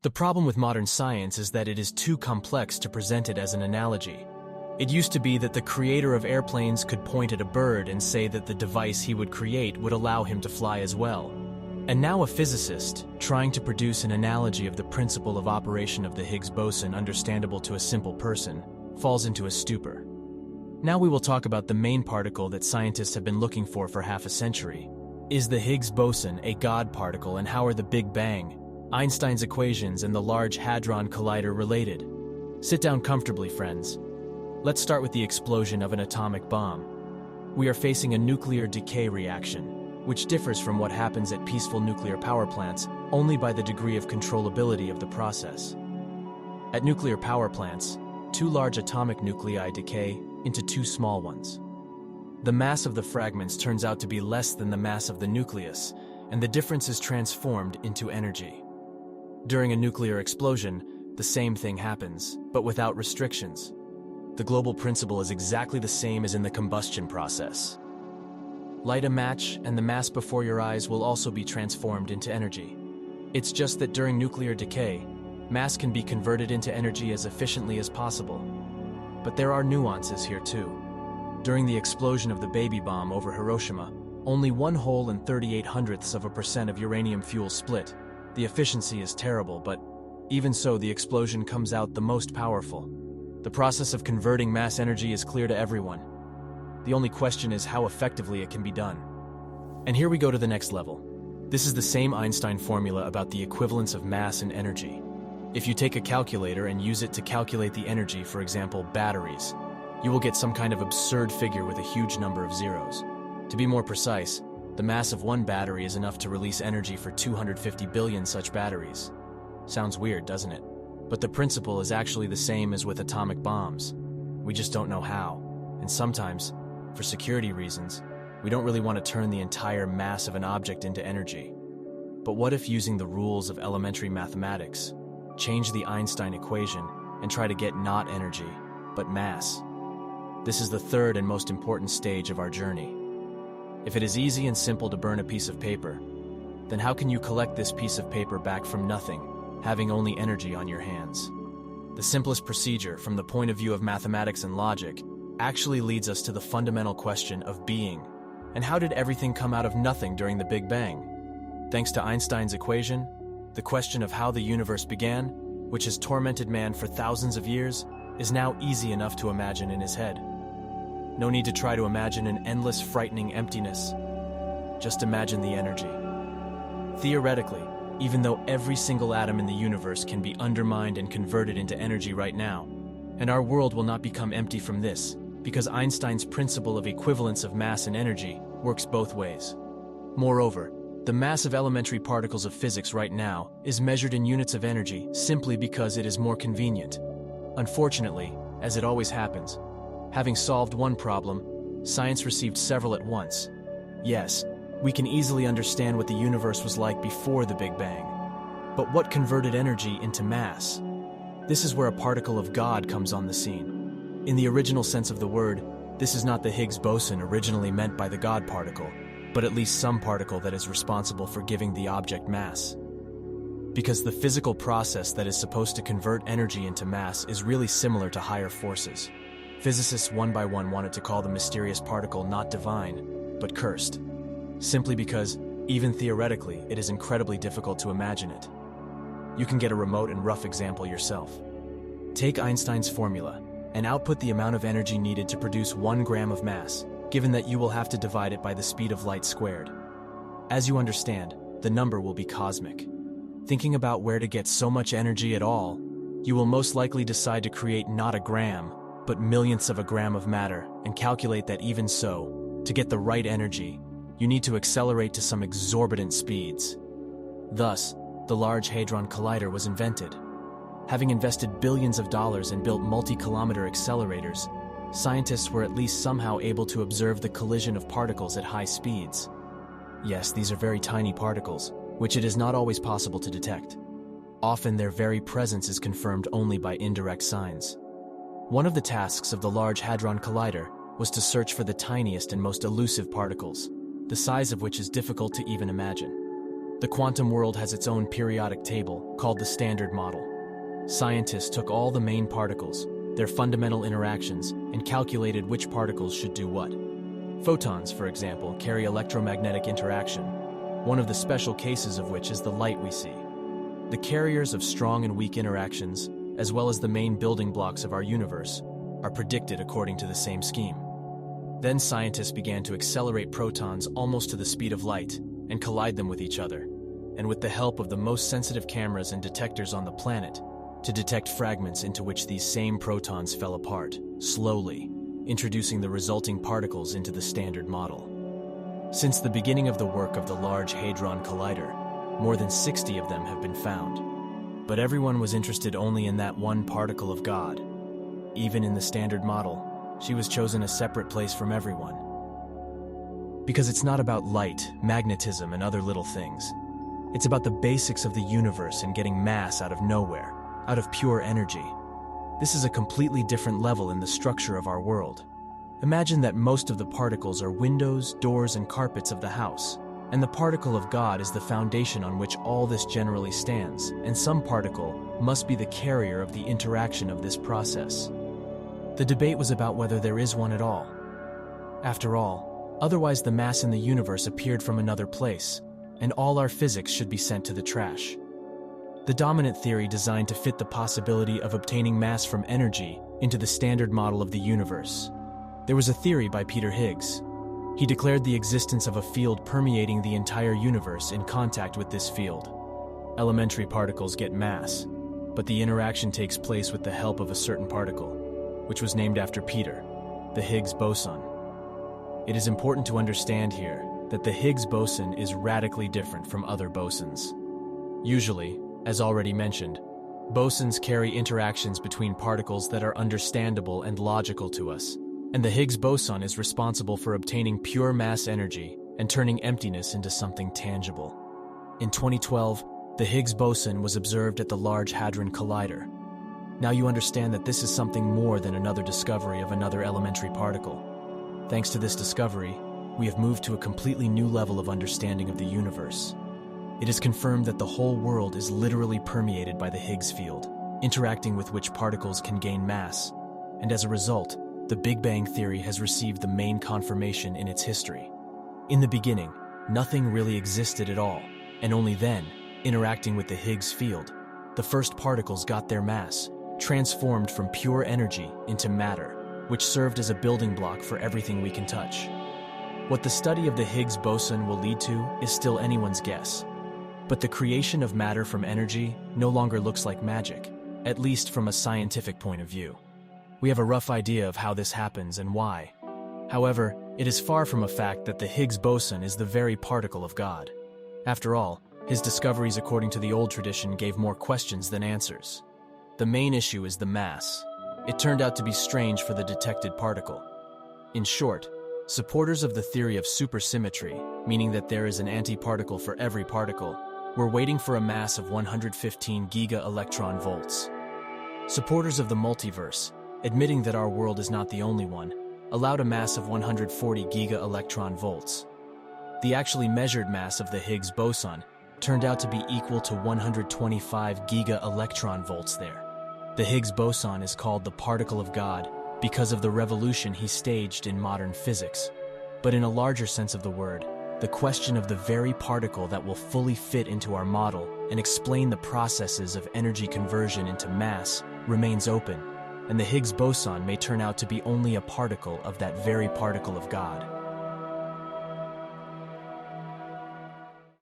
The problem with modern science is that it is too complex to present it as an analogy. It used to be that the creator of airplanes could point at a bird and say that the device he would create would allow him to fly as well. And now a physicist, trying to produce an analogy of the principle of operation of the Higgs boson understandable to a simple person, falls into a stupor. Now we will talk about the main particle that scientists have been looking for half a century. Is the Higgs boson a God particle, and how are the Big Bang, Einstein's equations, and the Large Hadron Collider related? Sit down comfortably, friends. Let's start with the explosion of an atomic bomb. We are facing a nuclear decay reaction, which differs from what happens at peaceful nuclear power plants only by the degree of controllability of the process. At nuclear power plants, two large atomic nuclei decay into two small ones. The mass of the fragments turns out to be less than the mass of the nucleus, and the difference is transformed into energy. During a nuclear explosion, the same thing happens, but without restrictions. The global principle is exactly the same as in the combustion process. Light a match, and the mass before your eyes will also be transformed into energy. It's just that during nuclear decay, mass can be converted into energy as efficiently as possible. But there are nuances here too. During the explosion of the baby bomb over Hiroshima, only 1/3800% of uranium fuel split. The efficiency is terrible, but even so, the explosion comes out the most powerful. The process of converting mass energy is clear to everyone. The only question is how effectively it can be done. And here we go to the next level. This is the same Einstein formula about the equivalence of mass and energy. If you take a calculator and use it to calculate the energy, for example, batteries, you will get some kind of absurd figure with a huge number of zeros. To be more precise, the mass of one battery is enough to release energy for 250 billion such batteries. Sounds weird, doesn't it? But the principle is actually the same as with atomic bombs. We just don't know how. And sometimes, for security reasons, we don't really want to turn the entire mass of an object into energy. But what if, using the rules of elementary mathematics, change the Einstein equation and try to get not energy, but mass? This is the third and most important stage of our journey. If it is easy and simple to burn a piece of paper, then how can you collect this piece of paper back from nothing, having only energy on your hands? The simplest procedure, from the point of view of mathematics and logic, actually leads us to the fundamental question of being. And how did everything come out of nothing during the Big Bang? Thanks to Einstein's equation, the question of how the universe began, which has tormented man for thousands of years, is now easy enough to imagine in his head. No need to try to imagine an endless, frightening emptiness. Just imagine the energy. Theoretically, even though every single atom in the universe can be undermined and converted into energy right now, and our world will not become empty from this, because Einstein's principle of equivalence of mass and energy works both ways. Moreover, the mass of elementary particles of physics right now is measured in units of energy simply because it is more convenient. Unfortunately, as it always happens, having solved one problem, science received several at once. Yes, we can easily understand what the universe was like before the Big Bang. But what converted energy into mass? This is where a particle of God comes on the scene. In the original sense of the word, this is not the Higgs boson originally meant by the God particle, but at least some particle that is responsible for giving the object mass. Because the physical process that is supposed to convert energy into mass is really similar to higher forces. Physicists one by one wanted to call the mysterious particle not divine, but cursed, simply because, even theoretically, it is incredibly difficult to imagine it. You can get a remote and rough example yourself. Take Einstein's formula and output the amount of energy needed to produce 1 gram of mass, given that you will have to divide it by the speed of light squared. As you understand, the number will be cosmic. Thinking about where to get so much energy at all, you will most likely decide to create not a gram, but millionths of a gram of matter, and calculate that even so, to get the right energy, you need to accelerate to some exorbitant speeds. Thus, the Large Hadron Collider was invented. Having invested billions of dollars and built multi-kilometer accelerators, scientists were at least somehow able to observe the collision of particles at high speeds. Yes, these are very tiny particles, which it is not always possible to detect. Often their very presence is confirmed only by indirect signs. One of the tasks of the Large Hadron Collider was to search for the tiniest and most elusive particles, the size of which is difficult to even imagine. The quantum world has its own periodic table, called the Standard Model. Scientists took all the main particles, their fundamental interactions, and calculated which particles should do what. Photons, for example, carry electromagnetic interaction, one of the special cases of which is the light we see. The carriers of strong and weak interactions, as well as the main building blocks of our universe, are predicted according to the same scheme. Then scientists began to accelerate protons almost to the speed of light and collide them with each other, and with the help of the most sensitive cameras and detectors on the planet, to detect fragments into which these same protons fell apart, slowly, introducing the resulting particles into the Standard Model. Since the beginning of the work of the Large Hadron Collider, more than 60 of them have been found. But everyone was interested only in that one particle of God. Even in the Standard Model, she was chosen a separate place from everyone. Because it's not about light, magnetism, and other little things. It's about the basics of the universe and getting mass out of nowhere, out of pure energy. This is a completely different level in the structure of our world. Imagine that most of the particles are windows, doors, and carpets of the house, and the particle of God is the foundation on which all this generally stands, and some particle must be the carrier of the interaction of this process. The debate was about whether there is one at all. After all, otherwise the mass in the universe appeared from another place, and all our physics should be sent to the trash. The dominant theory designed to fit the possibility of obtaining mass from energy into the Standard Model of the universe. There was a theory by Peter Higgs. He declared the existence of a field permeating the entire universe in contact with this field. Elementary particles get mass, but the interaction takes place with the help of a certain particle, which was named after Peter, the Higgs boson. It is important to understand here that the Higgs boson is radically different from other bosons. Usually, as already mentioned, bosons carry interactions between particles that are understandable and logical to us, and the Higgs boson is responsible for obtaining pure mass energy and turning emptiness into something tangible. In 2012, the Higgs boson was observed at the Large Hadron Collider. Now you understand that this is something more than another discovery of another elementary particle. Thanks to this discovery, we have moved to a completely new level of understanding of the universe. It is confirmed that the whole world is literally permeated by the Higgs field, interacting with which particles can gain mass, and as a result, the Big Bang theory has received the main confirmation in its history. In the beginning, nothing really existed at all, and only then, interacting with the Higgs field, the first particles got their mass, transformed from pure energy into matter, which served as a building block for everything we can touch. What the study of the Higgs boson will lead to is still anyone's guess. But the creation of matter from energy no longer looks like magic, at least from a scientific point of view. We have a rough idea of how this happens and why. However, it is far from a fact that the Higgs boson is the very particle of God. After all, his discoveries according to the old tradition gave more questions than answers. The main issue is the mass. It turned out to be strange for the detected particle. In short, supporters of the theory of supersymmetry, meaning that there is an antiparticle for every particle, were waiting for a mass of 115 giga-electron volts. Supporters of the multiverse, admitting that our world is not the only one, allowed a mass of 140 giga-electron volts. The actually measured mass of the Higgs boson turned out to be equal to 125 giga-electron volts there. The Higgs boson is called the particle of God because of the revolution he staged in modern physics. But in a larger sense of the word, the question of the very particle that will fully fit into our model and explain the processes of energy conversion into mass remains open, and the Higgs boson may turn out to be only a particle of that very particle of God.